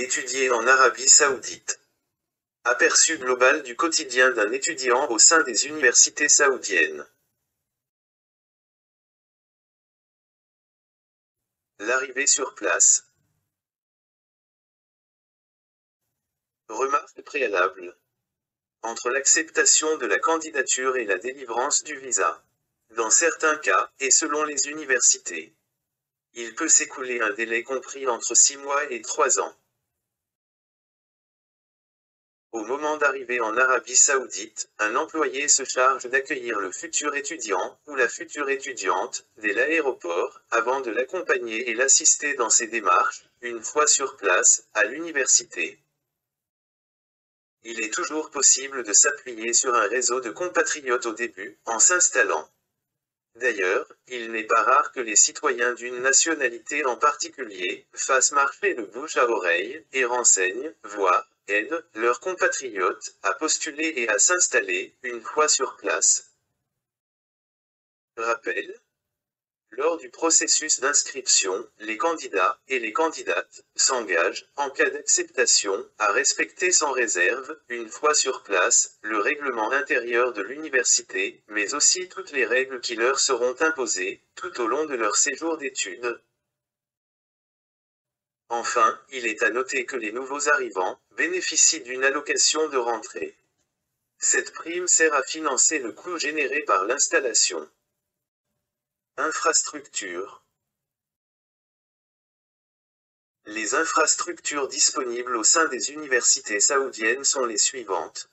Étudier en Arabie Saoudite. Aperçu global du quotidien d'un étudiant au sein des universités saoudiennes. L'arrivée sur place. Remarque préalable. Entre l'acceptation de la candidature et la délivrance du visa. Dans certains cas, et selon les universités, il peut s'écouler un délai compris entre 6 mois et 3 ans. Au moment d'arriver en Arabie Saoudite, un employé se charge d'accueillir le futur étudiant, ou la future étudiante, dès l'aéroport, avant de l'accompagner et l'assister dans ses démarches, une fois sur place, à l'université. Il est toujours possible de s'appuyer sur un réseau de compatriotes au début, en s'installant. D'ailleurs, il n'est pas rare que les citoyens d'une nationalité en particulier fassent marcher le bouche à oreille, et renseignent, voire, aident, leurs compatriotes, à postuler et à s'installer, une fois sur place. Rappel. Lors du processus d'inscription, les candidats, et les candidates, s'engagent, en cas d'acceptation, à respecter sans réserve, une fois sur place, le règlement intérieur de l'université, mais aussi toutes les règles qui leur seront imposées, tout au long de leur séjour d'études. Enfin, il est à noter que les nouveaux arrivants bénéficient d'une allocation de rentrée. Cette prime sert à financer le coût généré par l'installation. Infrastructures. Les infrastructures disponibles au sein des universités saoudiennes sont les suivantes.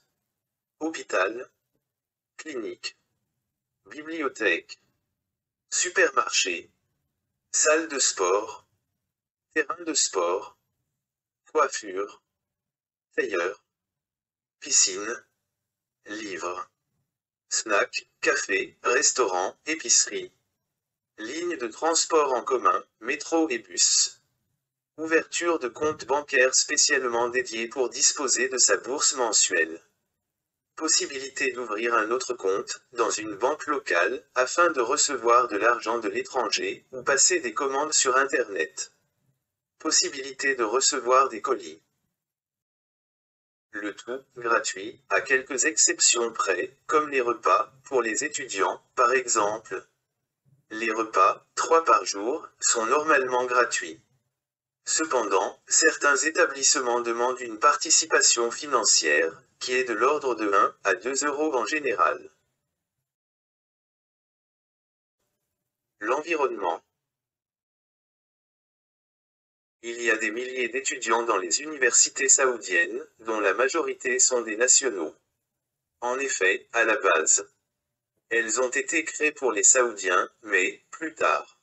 Hôpital, clinique, bibliothèque, supermarché, salle de sport, terrain de sport, coiffure, tailleur, piscine, livres, snack, café, restaurant, épicerie, ligne de transport en commun, métro et bus. Ouverture de compte bancaire spécialement dédié pour disposer de sa bourse mensuelle. Possibilité d'ouvrir un autre compte, dans une banque locale, afin de recevoir de l'argent de l'étranger, ou passer des commandes sur Internet. Possibilité de recevoir des colis. Le tout, gratuit, à quelques exceptions près, comme les repas, pour les étudiants, par exemple. Les repas, 3 par jour, sont normalement gratuits. Cependant, certains établissements demandent une participation financière, qui est de l'ordre de 1 à 2 euros en général. L'environnement. Il y a des milliers d'étudiants dans les universités saoudiennes, dont la majorité sont des nationaux. En effet, à la base, elles ont été créées pour les Saoudiens, mais, plus tard,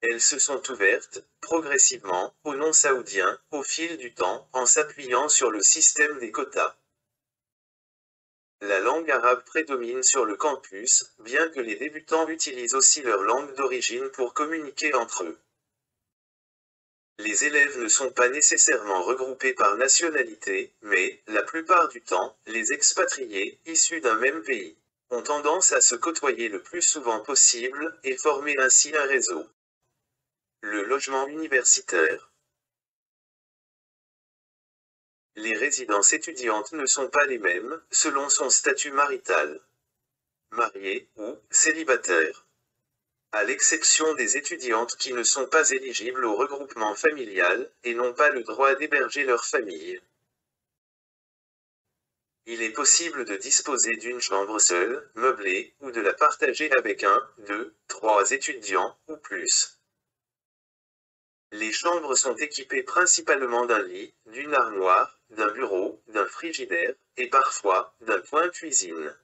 elles se sont ouvertes, progressivement, aux non-saoudiens, au fil du temps, en s'appuyant sur le système des quotas. La langue arabe prédomine sur le campus, bien que les débutants utilisent aussi leur langue d'origine pour communiquer entre eux. Les élèves ne sont pas nécessairement regroupés par nationalité, mais, la plupart du temps, les expatriés, issus d'un même pays, ont tendance à se côtoyer le plus souvent possible, et former ainsi un réseau. Le logement universitaire. Les résidences étudiantes ne sont pas les mêmes, selon son statut marital. Marié, ou célibataire. À l'exception des étudiantes qui ne sont pas éligibles au regroupement familial, et n'ont pas le droit d'héberger leur famille. Il est possible de disposer d'une chambre seule, meublée, ou de la partager avec 1, 2, 3 étudiants, ou plus. Les chambres sont équipées principalement d'un lit, d'une armoire, d'un bureau, d'un frigidaire, et parfois, d'un coin cuisine.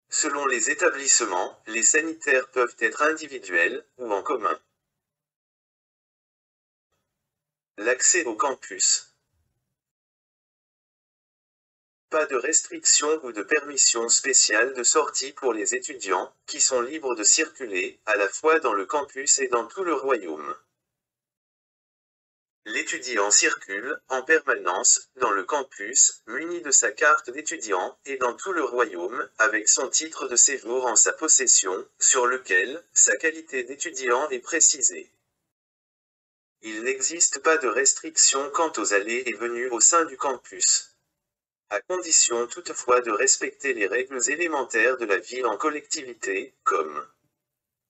Selon les établissements, les sanitaires peuvent être individuels, ou en commun. L'accès au campus. Pas de restrictions ou de permissions spéciales de sortie pour les étudiants, qui sont libres de circuler, à la fois dans le campus et dans tout le royaume. L'étudiant circule, en permanence, dans le campus, muni de sa carte d'étudiant, et dans tout le royaume, avec son titre de séjour en sa possession, sur lequel, sa qualité d'étudiant est précisée. Il n'existe pas de restriction quant aux allées et venues au sein du campus. À condition toutefois de respecter les règles élémentaires de la vie en collectivité, comme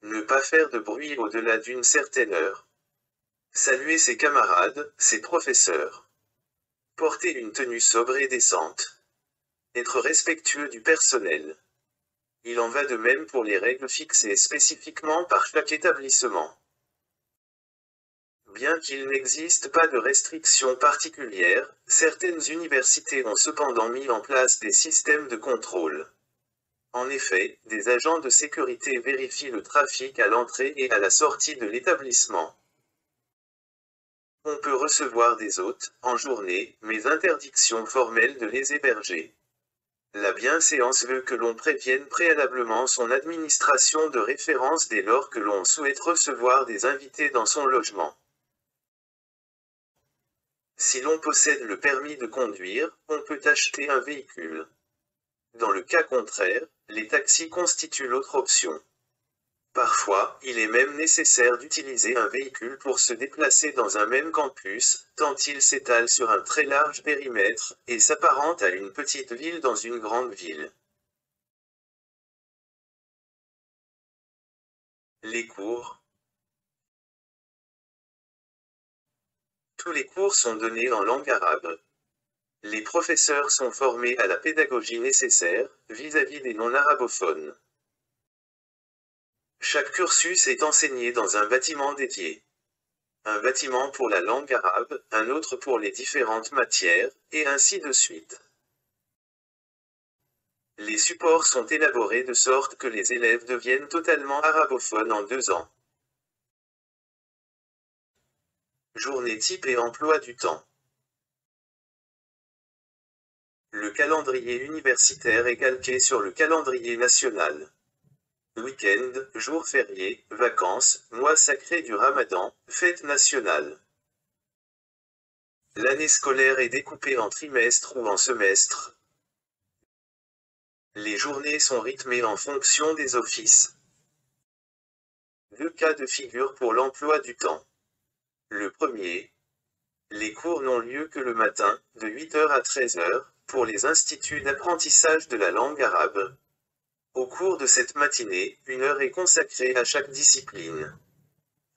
ne pas faire de bruit au-delà d'une certaine heure, saluer ses camarades, ses professeurs, porter une tenue sobre et décente, être respectueux du personnel. Il en va de même pour les règles fixées spécifiquement par chaque établissement. Bien qu'il n'existe pas de restrictions particulières, certaines universités ont cependant mis en place des systèmes de contrôle. En effet, des agents de sécurité vérifient le trafic à l'entrée et à la sortie de l'établissement. On peut recevoir des hôtes, en journée, mais interdiction formelle de les héberger. La bienséance veut que l'on prévienne préalablement son administration de référence dès lors que l'on souhaite recevoir des invités dans son logement. Si l'on possède le permis de conduire, on peut acheter un véhicule. Dans le cas contraire, les taxis constituent l'autre option. Parfois, il est même nécessaire d'utiliser un véhicule pour se déplacer dans un même campus, tant il s'étale sur un très large périmètre, et s'apparente à une petite ville dans une grande ville. Les cours. Tous les cours sont donnés en langue arabe. Les professeurs sont formés à la pédagogie nécessaire, vis-à-vis des non-arabophones. Chaque cursus est enseigné dans un bâtiment dédié. Un bâtiment pour la langue arabe, un autre pour les différentes matières, et ainsi de suite. Les supports sont élaborés de sorte que les élèves deviennent totalement arabophones en 2 ans. Journée type et emploi du temps. Le calendrier universitaire est calqué sur le calendrier national. Week-end, jours fériés, vacances, mois sacré du Ramadan, fête nationale. L'année scolaire est découpée en trimestres ou en semestres. Les journées sont rythmées en fonction des offices. 2 cas de figure pour l'emploi du temps. Le premier. Les cours n'ont lieu que le matin, de 8h à 13h, pour les instituts d'apprentissage de la langue arabe. Au cours de cette matinée, 1 heure est consacrée à chaque discipline.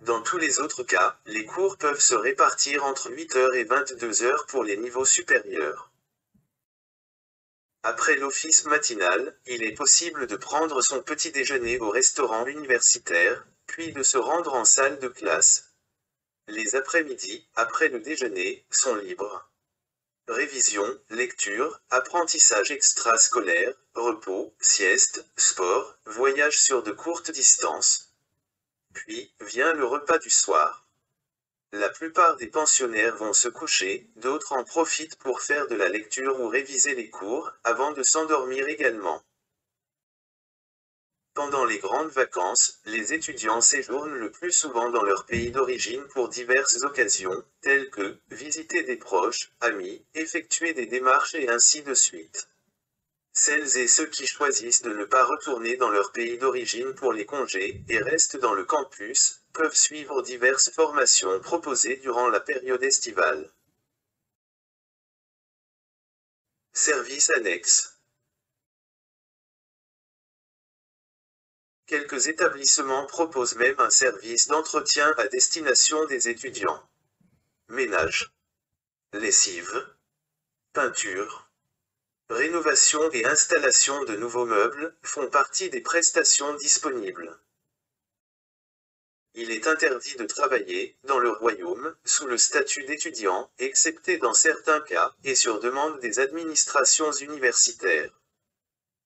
Dans tous les autres cas, les cours peuvent se répartir entre 8h et 22h pour les niveaux supérieurs. Après l'office matinal, il est possible de prendre son petit déjeuner au restaurant universitaire, puis de se rendre en salle de classe. Les après-midi, après le déjeuner, sont libres. Révision, lecture, apprentissage extrascolaire, repos, sieste, sport, voyage sur de courtes distances. Puis, vient le repas du soir. La plupart des pensionnaires vont se coucher, d'autres en profitent pour faire de la lecture ou réviser les cours, avant de s'endormir également. Pendant les grandes vacances, les étudiants séjournent le plus souvent dans leur pays d'origine pour diverses occasions, telles que visiter des proches, amis, effectuer des démarches et ainsi de suite. Celles et ceux qui choisissent de ne pas retourner dans leur pays d'origine pour les congés, et restent dans le campus, peuvent suivre diverses formations proposées durant la période estivale. Services annexes. Quelques établissements proposent même un service d'entretien à destination des étudiants. Ménage, lessive, peinture, rénovation et installation de nouveaux meubles font partie des prestations disponibles. Il est interdit de travailler, dans le royaume, sous le statut d'étudiant, excepté dans certains cas, et sur demande des administrations universitaires.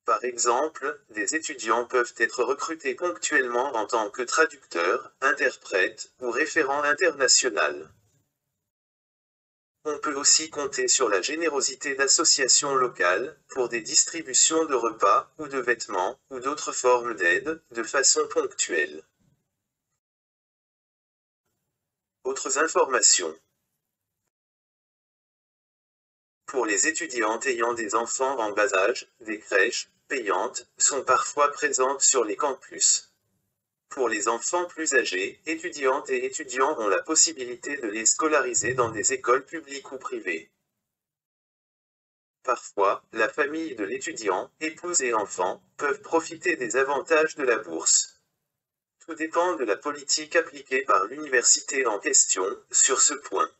Par exemple, des étudiants peuvent être recrutés ponctuellement en tant que traducteurs, interprètes, ou référents international. On peut aussi compter sur la générosité d'associations locales, pour des distributions de repas, ou de vêtements, ou d'autres formes d'aide, de façon ponctuelle. Autres informations. Pour les étudiantes ayant des enfants en bas âge, des crèches, payantes, sont parfois présentes sur les campus. Pour les enfants plus âgés, étudiantes et étudiants ont la possibilité de les scolariser dans des écoles publiques ou privées. Parfois, la famille de l'étudiant, épouse et enfants, peuvent profiter des avantages de la bourse. Tout dépend de la politique appliquée par l'université en question, sur ce point.